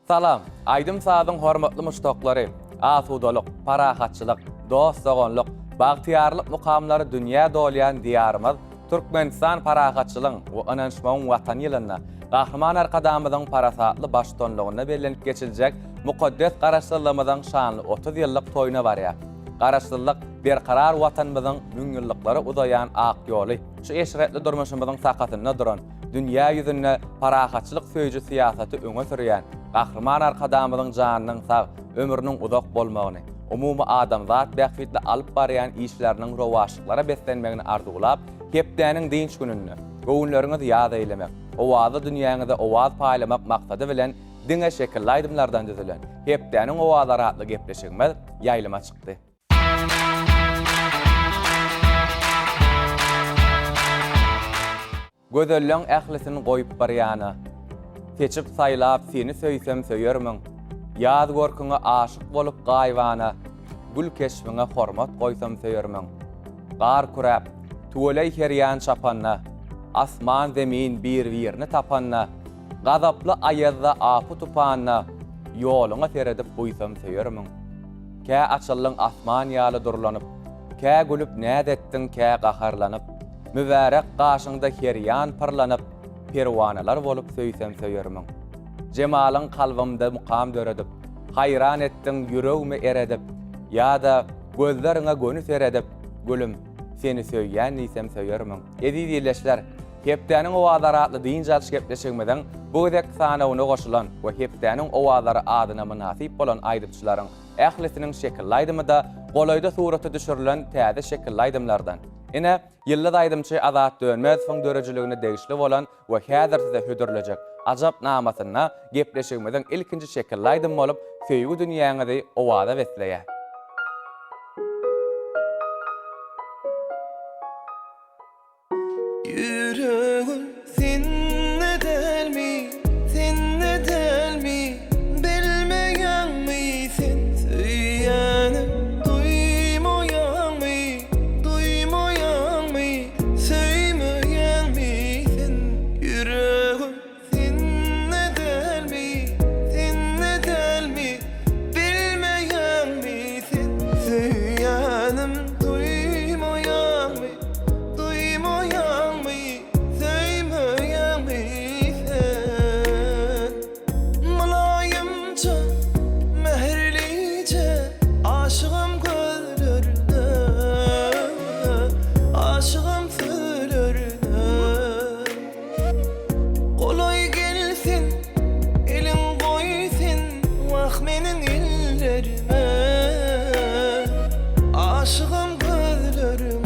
Salam, Aydın Saad'ın hormatly muştoklary, asudalyk, parahatçylyk, dost-sogonlyk, bagtiyarlyk mukamlary dünýä dolýan diýarymyz Türkmenistan parahatçylygyň we ananşmagyň watan ýylyna, gahrman arkadamyzyň parasatly baştonlugyna bellenip geçiljek mukaddes garaşdyrlymyzyň şanly 30 ýyllyk toýuna barýar. Garaşdyrlyk berkarar watanymyzyň müňýyllyklary uzayan ak ýoly, şu eşretli durmuşymyzyň sakatyna duran, dünýä ýüzünde parahatçylyk söýjü siýasaty öňe sürýän, gahrman arkadamyzyň janynyň sag, ömrüniň uzak bolmagyny, umumy adamzat bähfitli alyp barýan işleriniň rowaşlyklara beslenmegini arzulap, hepdäniň dinç gününü, göwünleriňizi ýad eylemek, owazy dünýäňizde owaz paýlamak maksady bilen diňe şekilli aýdymlardan düzülen, hepdäniň owazlary atly gepleşigimiz ýaýlyma çykdy. Gözelliň ählisini goýup barýany, seçip saýlap seni söýsem söýermiň, ýaz gorkuňa aşyk bolup gaýwana, gül keşfiňe hormat goýsam söýermiň. Gar kurap, tuwalay herýan çapanna, asman zemin bir-birini tapanna, gazaply aýazda apy tupanna, ýoluňa seredip goýsam söýermiň. Kä açylyň asman ýaly durlanyp, kä gülüp nädetdiň kä gaharlanyp, mübarek gaşyňda herýan parlanyp, perwanalar bolup söýsem söýermiň. Jemalyň kalbymda mukam döredip, hayran etdiň yüregimi eredip, ýa-da gözleriňe gönüs eredip, gülüm, seni söýýän diýsem söýermiň. Edi diýleşler, hepdäniň owazlary atly diýinjal gepleşigmeden bu gedek sanawyna goşulan we hepdäniň owazlary adyna münasip bolan aýdypçylaryň ählisiniň şekilli aýdymyda golaýda suraty düşürilen täze şekilli aýdymlardan. Ine ýyllar aýdymçy Azat Dönmezowyň dörejiligine degişli bolan we häzir size hödürlejek ajap namasyna gepleşigmeden ilkinji şekilli aýdym bolup söýgü dünýäňizi owaza besleýär. Yüreğim seninle del mi, seninle del mi, bilmeyen mi sen söyleyenim, duymayan mi, duymayan mi, söylemeyen mi sen. Yüreğim seninle del mi, seninle del mi, bilmeyen mi sen söyleyenim, duymayan mi, duymayan mi, söylemeyen mi sen. Mulayimce, mehirlice, aşığım gözlerine, aşığım sözlerine. Kolay gelsin, elin koysun, vah menin ellerime, aşığım gözlerime.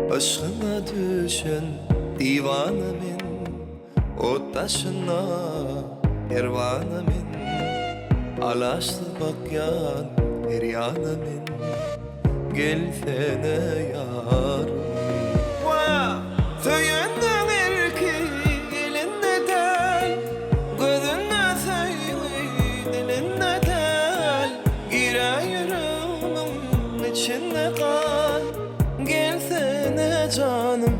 Başına düşen divana men, o taşına pervana men, alaşlı bakyan her yana men, gelsene yarım. Söyünden erki elinde del, gözünde söyle dilinde del, gire yüreğimin içinde kal, gelsene canım.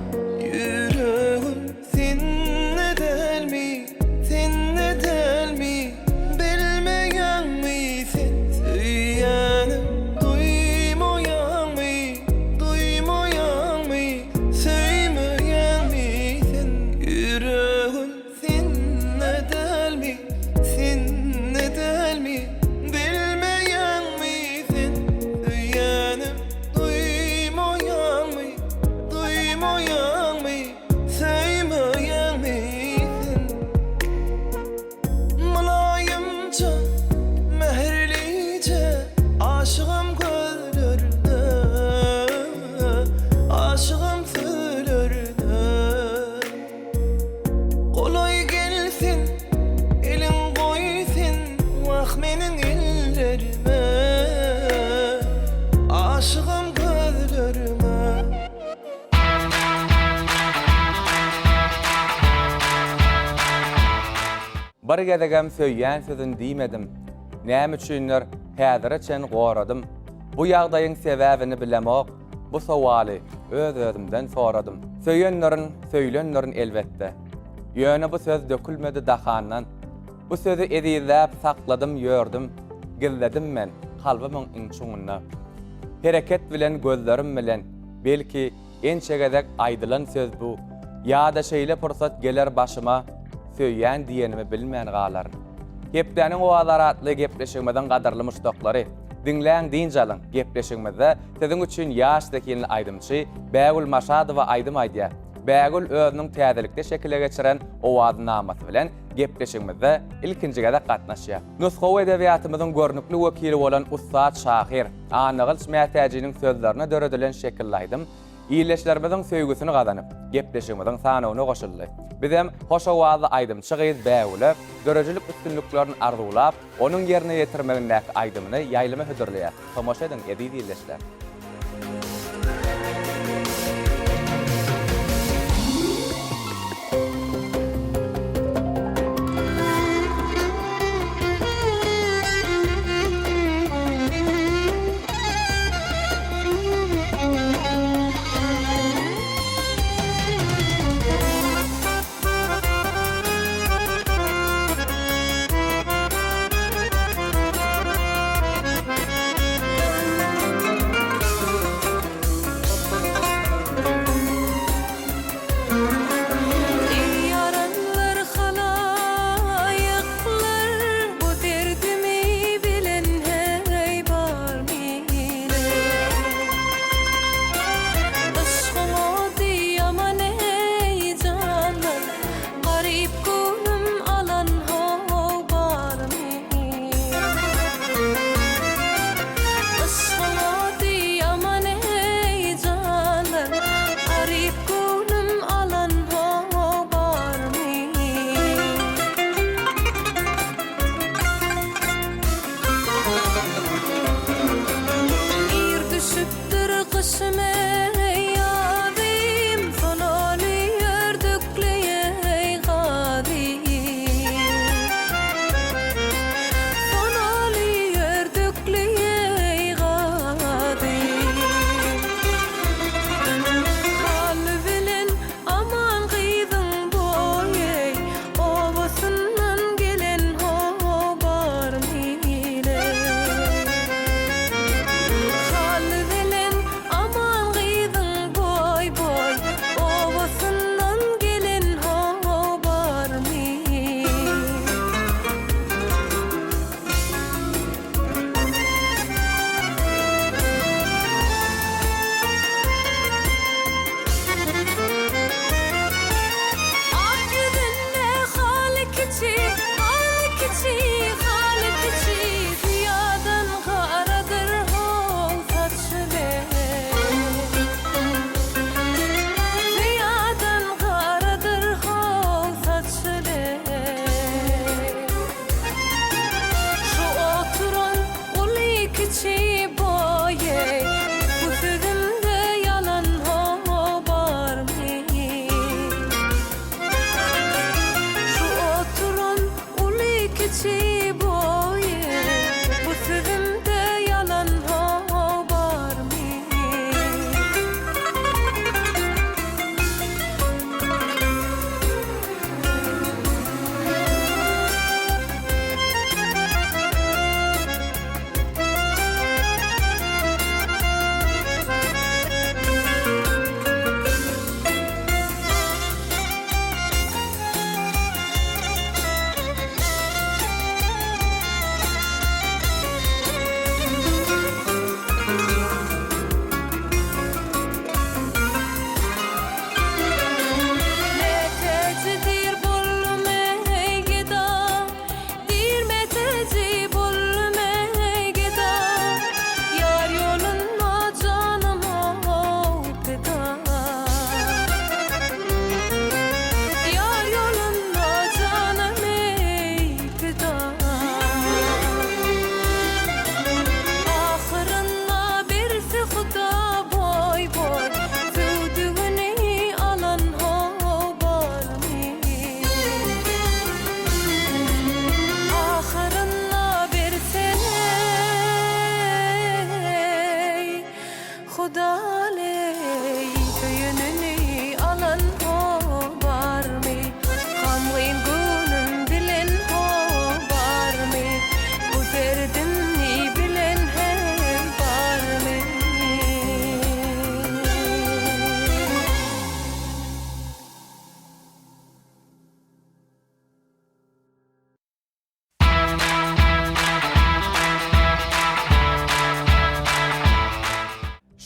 Yüreğim seninle del mi, seninle del mi, bilmeyen mi sen söyleyenim, duymayan mi, duymayan Bir gezegem söýýän sözün diýmedim. Näme üçindir häzirçen goradım. Bu ýagdaýyň sebäbini bilemok, bu sowaly öz-özümden soradım. Söýlenlerin elbetde. Ýöne bu söz dökülmedi dahandan. Bu sözü edizläp sakladım, ýördüm. Gizledim men kalbymyň inçuňunda. Hereket bilen gözlerim bilen, belki en çegedek aýdylan söz bu. Ýa-da şeýle pursat geler başyma, söýýän diýenimi bilmän galaryn. Gepläniň owazlary atly gepleşigmeden gadarly muşdoklary. Dinläň diýinjalyň gepleşigmede siziň üçin ýaşdakyny aýdymçy Bägül Maşadowa aýdym aýdýar. Bägül özüniň täzelikde şekile geçiren owazy namasy bilen gepleşigmede ilkinjigede gatnaşýar. Nusxawy edebiýatymyzyň görnükli wekili bolan Ustad Şahir Anagylç Mätäjiniň sözlerine döredilen şekilde aýdym. İyileşlerimizin söýgüsini gazanyp, gepleşigimiziň sanawyna goşuldy. Bizem hoş owazy aýdymçy gyz Bägüle dörejilik üstünlüklerini arzulap, onuň ýerine ýetirmegindäki aýdymyny ýaýlama hödürleýär. Tomoşa ediň, ediz iyileşler.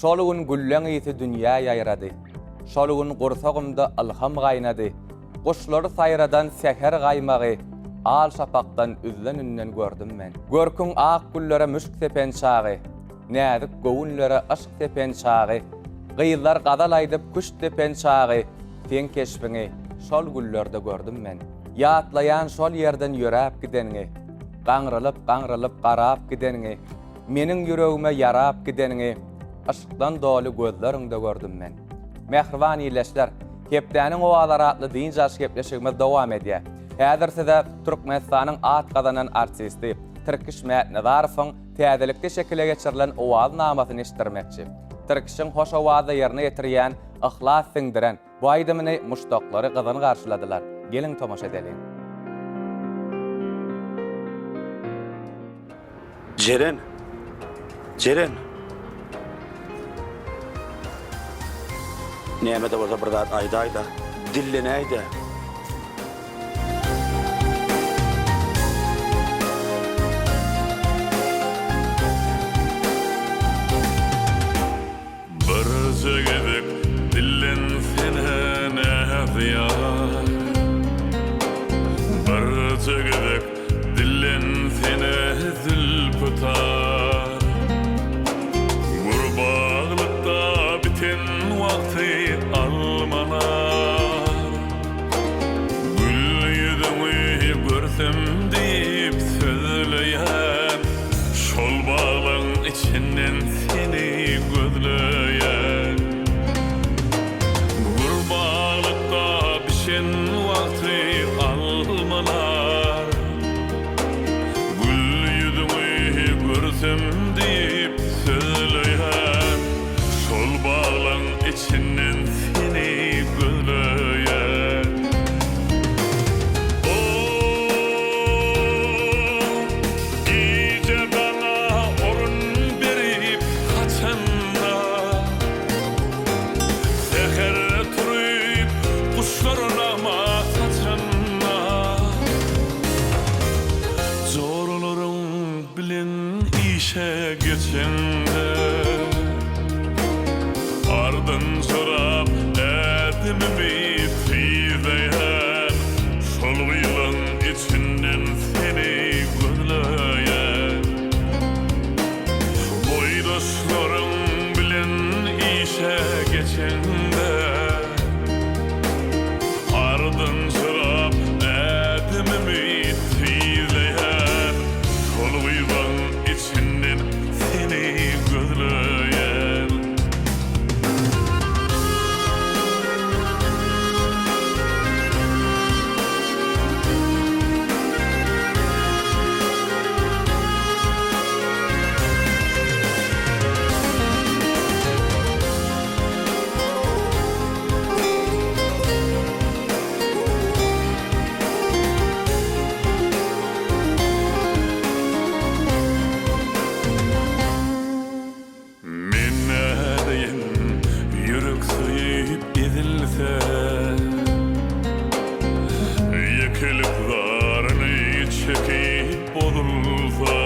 Şolugun güllen ýeti dünýä ýaýrady. Şolugun gursagymda alham gaýnady. Guşlary saýradan seher gaýmagy, al şapakdan üzlen ünnen gördüm men. Görküň ak güllere müşk sepen çagy, näzik gowunlara aşk sepen çagy, gyýlar gadalaydyp kuş tepen çagy, sen keşbiňi şol güllerde gördüm men. Ýatlaýan şol ýerden ýöräp gideniňi, gaňrylyp garap gideniňi, meniň ýüregime ýarap gideniňi, aşkdan doly gözleriňde gördüm men. Mehriban ýyleşler, Kepdäniň owalary atly diň jaş gepleşigimiz dowam edýär. Häzir size Türkmenistanyň at gazanan artisti Tirkiş Nazarowyň täzelikde şekilde geçirilen owal namasyny eşitdirmekçi. Tirkişiň hoş owazy ýerine ýetirýän, ihlas siňdiren bu aýdymyny muşdoklary gyzyn garşyladylar. Gelin tomaşa edelim. Ceren. Näme de bolsa bir zat aýda, dillenäýdi. Bir zegedek dillensene näziyar. Bir zegedek dillensene zülputar. Gurbaglıkta biten vakti almanar. Gül yüzüňi görsem diýip sözleýän, şol baglaň içinden seni gözleýän. Gurbaglykta bişen wakty almanar. Gül yüzüňi görsem diýip sözleýän, şol baglaň içinden seni gözleýän. Gece bana orun berip kaçanda, seher turup kuşlarına saçanda, zorlarım bilen işe geçende, ardın sorap edimimi tüyleyen, şol yılın içinden seni gözleyen. Boydaşlarım bilen işe geçende, ardın sorap edimimi tüyleyen, şol yılın içinden seni gözleyen. Men nädeýin ýürek süýüp edilse, ýekilip zaryny çekip bozulsa,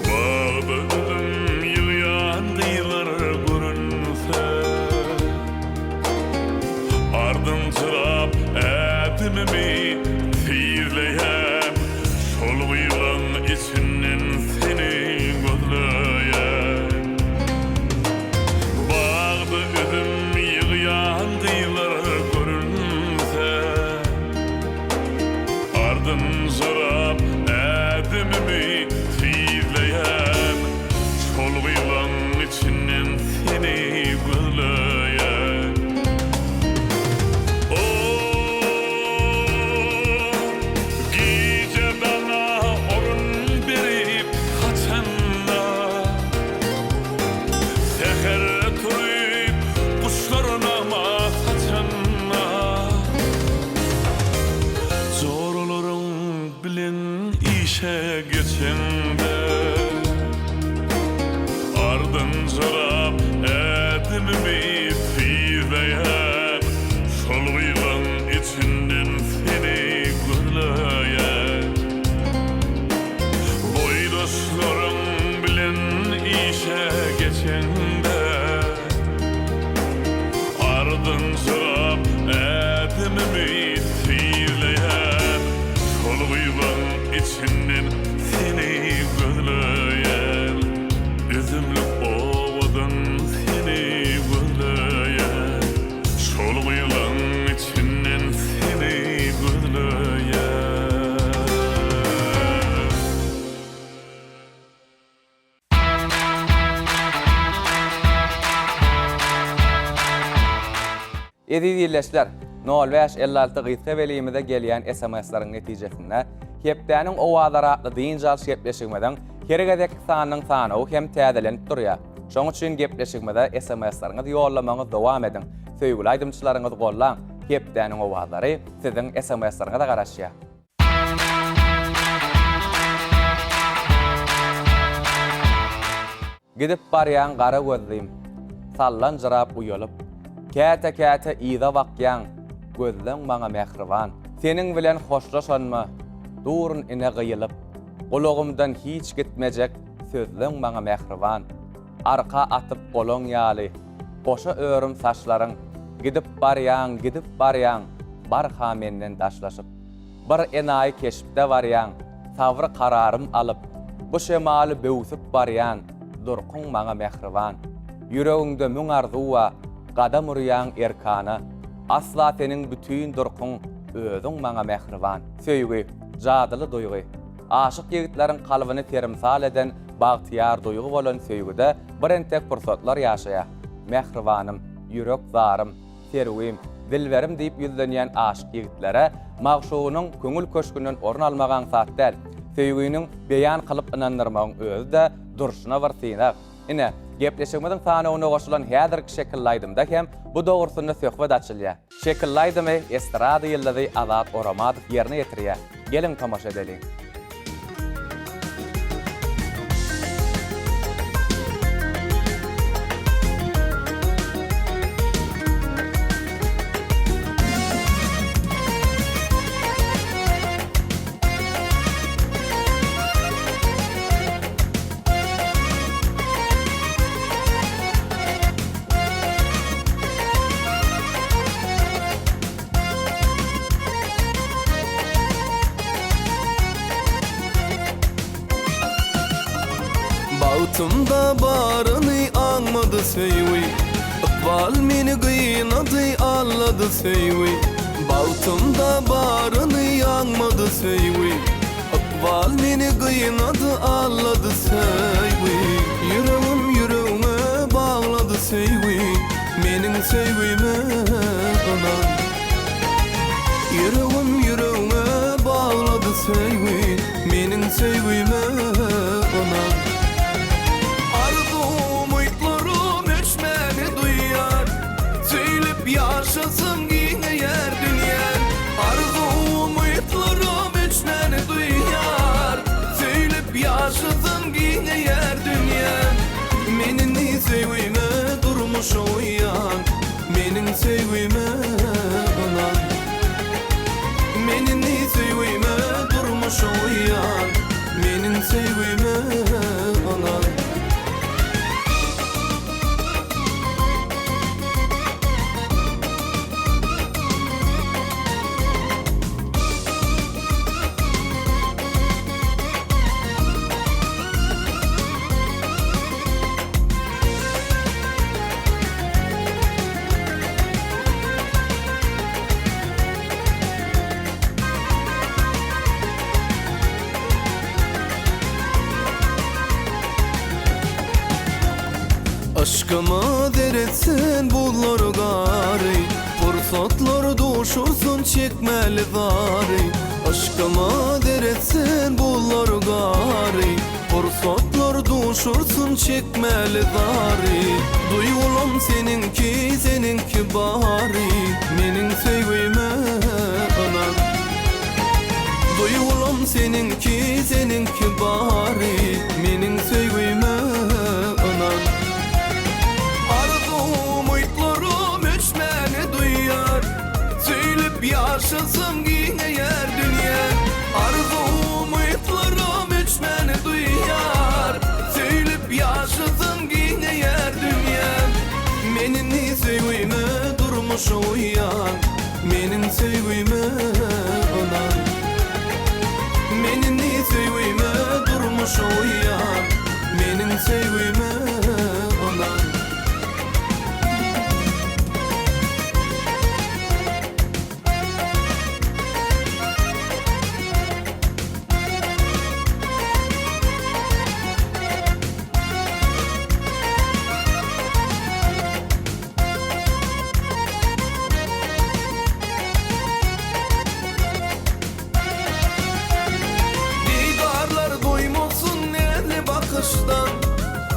bagdym ýylýan dyýlar görünse, ardyn çyrap ädimimi tüýleýän, şol ýylan içinden seni gözleýän. Bagdy üzüm ýylýan dyýlar görünse, ardyn çyrap ädimimi tüýleýän, şol ýylan içinden seni gözleýän. Gece bana orun berip kaçanda, seher turup kuşlarına saçanda, zorlarım bilen işe geçende, ardın sorap edimimi tüýleýän, şol yılın içinden seni gözleýän. Boydaşlarım bilen işe içinden seni gözleyen üzümlük ovadan seni gözleyen şol yılan içinden seni gözleyen Edildiler. 0556 gıýsa welimize gelýän SMS-laryň netijesinde hepdäniň owalara atly diýinjal şepleşigmeden keregedek sanyň sany hem täzelenip durýar. Şoň üçin gepleşigmede SMS-laryňyzy ýollamaňyzy dowam edin. Söýgüli aýdymçylaryňyzy gollaň. Hepdäniň owalary siziň SMS-laryňyza da garaşýar. Gidip barýan gara gözlüğüm, sallan jırap uýalyp, käte ýyza bakýan, gözleň maňa mehriban. Seniň bilen hoşlaşanmy, durun ine gyýylyp, golagymdan hiç gitmejek sözleň maňa mehriban. Arka atyp golaň ýaly, goşa örüm saçlaryň, gidip barýan, barha menden daşlaşyp. Bir enaý keşipde barýan, sabry kararym alyp, bu şemaly bewsip barýan, durkun maňa mehriban. Yüreğinde müň arzuwa, gadam urýan erkana, asla senin bütün durkun özüň maňa mehriban. Söýgü, jadyly duýgy, aşyk ýigitleriň kalbyny terimsal eden bagtyar duýgy bolan söýgüde bir entek pursatlar ýaşaýar. Mehribanym, ýürek zarym, serwim, dilberim diýip ýüzlenýän aşyk ýigitlere magşugynyň köňül köşkünden orun almagan satdäl, söýgüniň beýan kılıp inandyrmagyň özü de durşuna barsyna. Ine gepleşigimiziň sanawyna goşulan häzirki şekilläýdymda hem bu dogrusyna söhbet açylýar. Şekilläýdymy estrada ýyllary Azat Oramadow ýerine ýetirýär. Gelin tamaşa edelim. Bağıtımda barını anmadı söýwi, ıkbal meni gıynadı anladı söýwi. Bağıtımda barını anmadı söýwi, ıkbal meni gıynadı anladı söýwi. Yüreğime bağladı söýwi, meniň söýgüme anan. Yüreğime bağladı söýwi, meniň söýgüme anan. Yaşasın yine yer dünyen, arzum umutlarım içmeni duyar. Söylep yaşasın yine yer dünyen, menin sevgime durmuş uyan, menin sevgime anan. Menin sevgime durmuş uyan, menin sevgime anan. Aşkıma deretsin bulları gari, fırsatlar doğuşursun çekmeli zari. Aşkıma deretsin bulları gari, fırsatlar doğuşursun çekmeli zari. Duygulam seninki bari, menin sevgime anan. Duygulam seninki bari, menin sevgime anan. Yaşasın yine yer dünyen, arzum umutlarım içmeni duyar. Söylep yaşasın yine yer dünyen, menin sevgime durmuş uyan, menin sevgime anan. Menin şo yar meniň sevgime onan.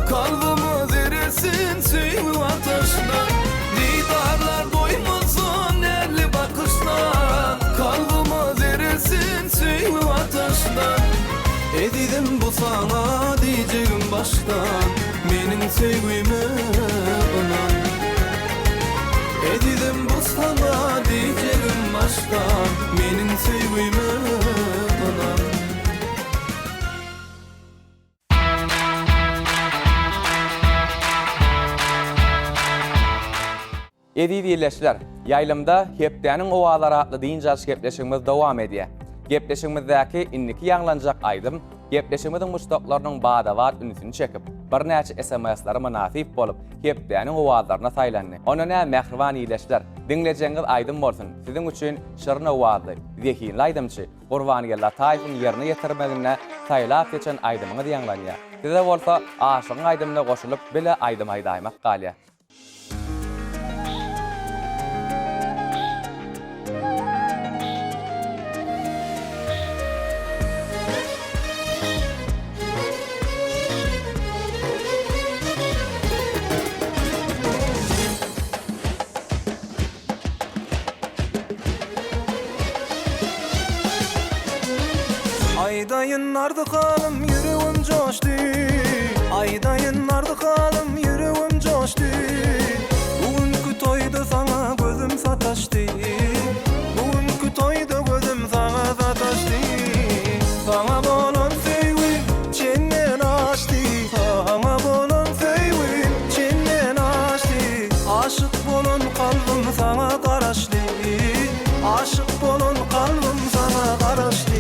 Kalbıma zeresin süyü ateşten. Didarlar doymasın erli bakıştan. Kalbıma zeresin süyü ateşten. Edidim bu sana diyeceğim baştan. Menin sevgime onan. Edidim bu sana diyeceğim baştan. Menin sevgime onan. Edidi ýerleşler, ýaýlymda hepdäniň owalary atly diýinjaş gepleşigimiz dowam edýär. Gepleşigimizdäki inniki ýanglanjak aýdym, gepleşigimiziň muşdaklarynyň badawat ünsüni çekip, bir näçe SMS-lary munasip bolup, hepdäniň owazlaryna saýlandy. Ona nä mehriban ýerleşler, dinlejeňiz aýdym bolsun. Siziň üçin şyryň owazly, zehinli aýdymçy, Gurbanyň Lataýewiň ýerine ýetirmegine saýlap geçen aýdymyňy ýanglanýar. Size bolsa aşygyň aýdymyna goşulyp bile aýdym aýdaýmak galýar. Aydayın nardı kalım yüreğim coştu. Aydayın nardı kalım yüreğim coştu. Bugünkü toyda sana gözüm sataştı. Bugünkü toyda gözüm sana sataştı. Sana bolan sevgim çenden açtı. Sana bolan sevgim çenden açtı. Aşık bolan kalbim sana karaştı. Aşık bolan kalbim sana karaştı.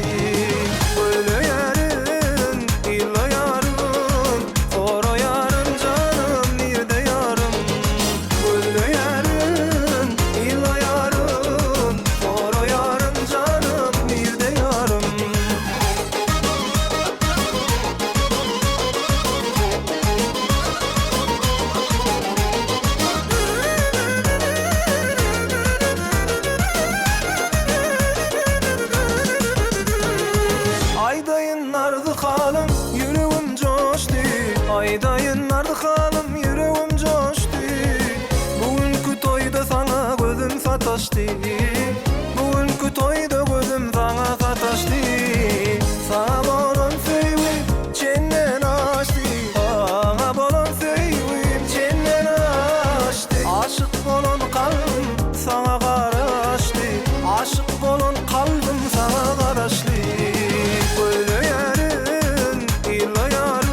Aydayın nardı kalım yüreğim coştu. Bugünkü toyda sana gözüm sataştı. Bugünkü toyda gözüm sana sataştı. Sana bolan sevgim çenden açtı. Sana bolan sevgim çenden açtı. Aşık bolan kalbim sana karaştı. Aşık bolan kalbim sana karaştı. Böyle yarın illa yarın.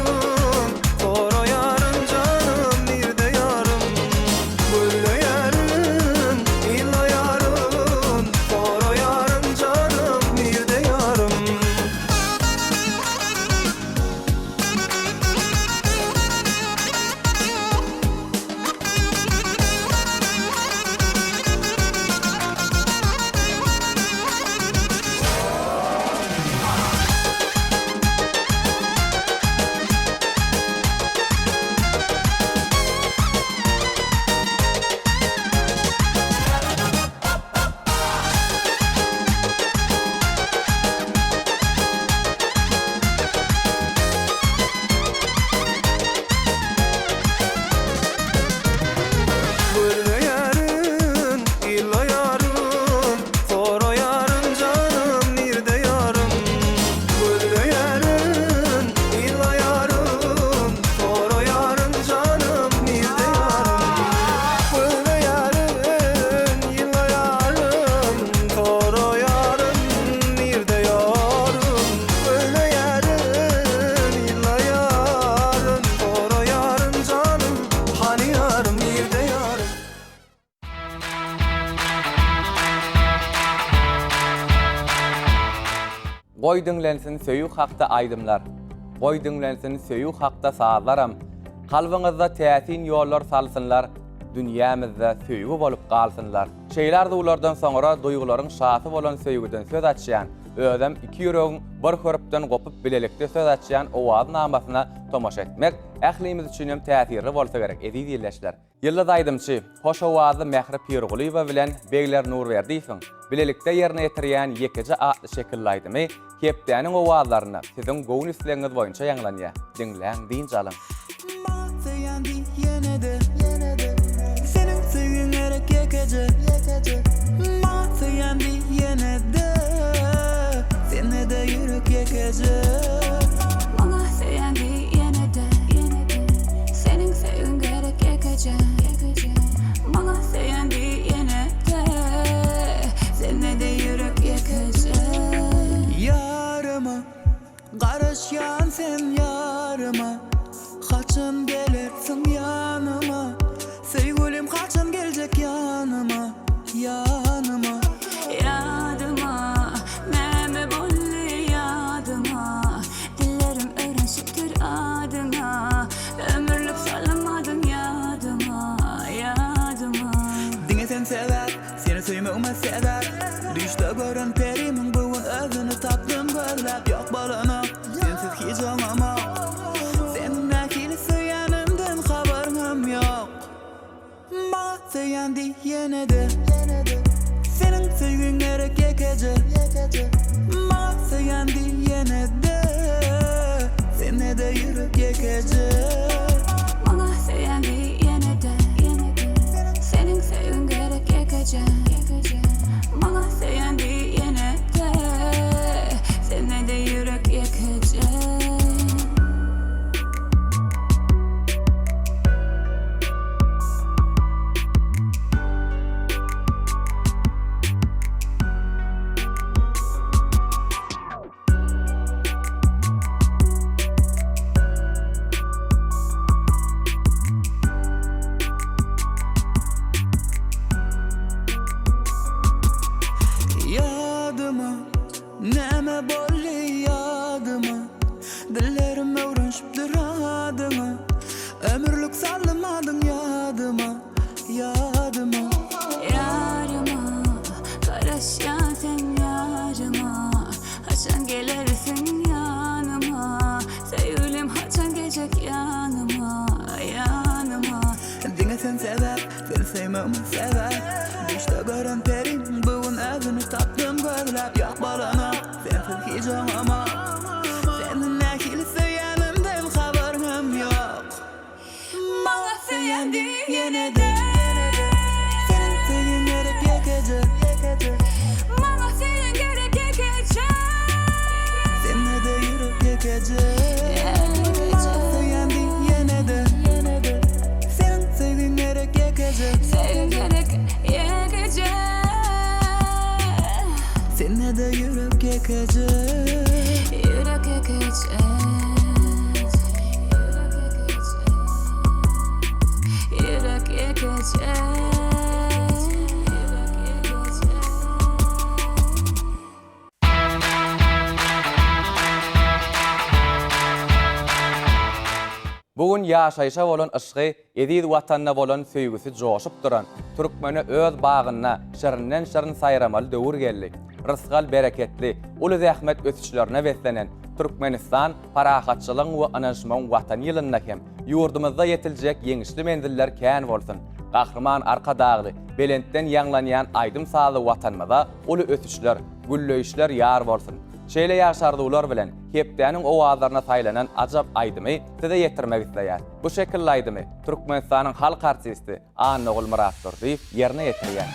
Goý dinlensin söýük hakda aýdymlar. goý dinlensin söýü hakda sazlaram. Kalbyňyzda täsin ýollar salsynlar, dünýämizde söýgü bolup galsynlar. Şeýler de ulardan soňra duýgularyň şaty bolan söýgüden söz açýan, ödem iki ýüregiň bir hörpden gopup bilelikde söz açýan owaz namasyna tomaşa etmek ählimiz üçin hem täsirli bolsa gerek. Edi diýleşler. Ýylda aýdymçy, hoş owazy Mehri Pirgulyba bilen Begler Nurberdiýewiň bilelikde ýerine ýetirýän ýekiji atly şekilli aýdymy, hepdäniň owazlaryna siziň gowy isleňiz boýunça ýanglanýar. Dinläň diýinçe alın. Senin sevgin gerek yekece Mahsayan bir yine de Seni de yürek yekece Bana seyen bir yine de Senin sevgin gerek yekece Bana seyen bir yine de Seni de yürek yekece Yarıma Karışyan sen yarıma Kaçın gelirsin yanıma Sevgilim kaçın gelecek yanıma Yanıma Yadıma Meme bolli yadıma Dillerim öğrenşiptir adına Ömürlük sallamadın yadıma Yadıma Dine sen sever Seni söymeme sever Düşte gören perimin bugün özünü taptım gözlep Yok balana sensiz hiç olmama Senin akili yanımdan haberim yok Bana seyendi yine de Senin sevgin gerek yekece Bana seyendi yine de Seni de yürek yekece Bana seyen bir yine de Senin sevgin gerek yekece Bana seyen bir yine de Seni de yürek yekece Yadıma Neme bolli yadıma Dillerim öğrenşipdir adıma Ömürlük sallamadın yadıma Yadıma Yarıma Karışyan sen yarıma Haçan gelirsin yanıma Sevgilim haçan gelecek yanıma Yanıma Dine sen sever Seni sevmemi sever Düşte gören perim Bugün özünü taptım gözlep Yok balana sensiz hiç olmama Senin akilisi yanımdan haberim yok Bana seyendi yine de Senin sevgin gerek yekece Bana seyen gerek yekece Seni de yürek yekece Seyendi yine de Senin sevgin gerek yekece Sevgin gerek yekece Seni de yürek yekece Yürek yekece Yürek yekece Bugün yaşayışa bolan ışığı, edid watanna bolan söýgüsi joşup duran, türkmeni öz bagyna şerinden şerin sayramaly döwür geldi. Rızgal bereketli, uly zähmet ötüşlerine beslenen Türkmenistan parahatçylygyň we anajmaň watan ýylyna hem ýurdumyzda ýetiljek ýeňişli menziller kän bolsun. Gahrman arka dagly, belentden ýanglanýan aýdym saly watanmyza uly ötüşler, güllöýüşler ýar bolsun. Şeýle ýaşardylar bilen hepdäniň owazlaryna saýlanan ajab aýdymy size ýetirmek isleýär. Bu şekilde aýdymy Türkmenistanyň halk artisti Anogul Muratdur diýip ýerine ýetirýär.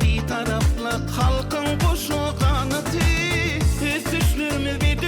Bir taraflı halkın koşu kanatı. Ötüşlerimiz bir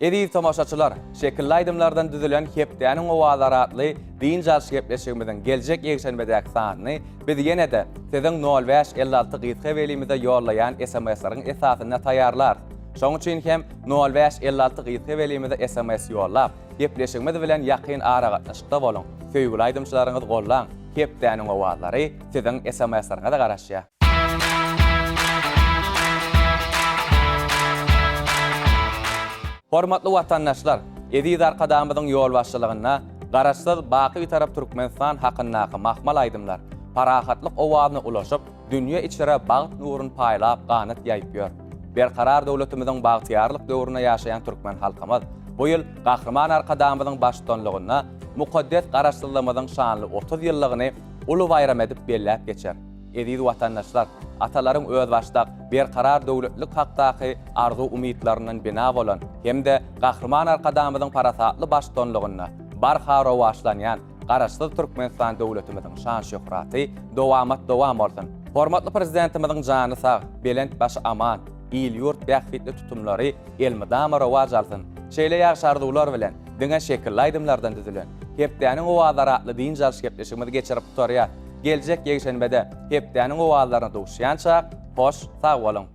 Ediz tamaşaçylar, şekilli aýdymlardan düzülen hepdäniň owazlary atly diň jalşy gepleşigimizden geljek ýekşenbedäki sanyny biz ýene de siziň 0556 gysga welimizde ýollaýan SMS-laryň esasyna taýýarlar. Şoň üçin hem 0556 gysga welimizde SMS ýollap, gepleşigimiz bilen ýakyn ara gatnaşykda boluň. Söýgüli aýdymçylaryňyz gollan, hepdäniň owazlary siziň SMS-laryňa da garaşýar. Hormatly watandaşlar, Ediz arkadamyzyň ýol başçylygyna garaşsyz baky bir tarap Türkmenistan hakyndaky mahmal aýdymlar, parahatlyk owazyny ulaşyp, dünýä içire bagyt nurun paýlap ganyt ýaýpýar. Berkarar döwletimiziň bagtyarlyk döwrüne ýaşaýan türkmen halkymyz bu ýyl gahrman arkadamyzyň başçylygyna mukaddes garaşsyzlygymyzyň şanly 30 ýyllygyny uly bayram edip belläp geçer. Ediz watandaşlar, atalaryň öz başdak berkarar döwletlik hakdaky arzu umytlarynyň bina bolan hemde gahrman arkadamyzyň parasatly başçylygyna barhara başlanýan garaşsyz Türkmenistan döwletimiziň şan şöhraty dowam bolsun. Hormatly prezidentimiziň jany sag, belent baş aman, il ýurt bäxfitli tutumlary elmydama rowaj alsyn. Şeýle ýaşardylar bilen diňe şekilli aýdymlardan düzülen hepdäniň owazlary atly diň jalşy gepleşigimizi geçirip tutarýar. Geljek ýekşenbede hepdäniň owazlaryny duşýança hoş sag bolun.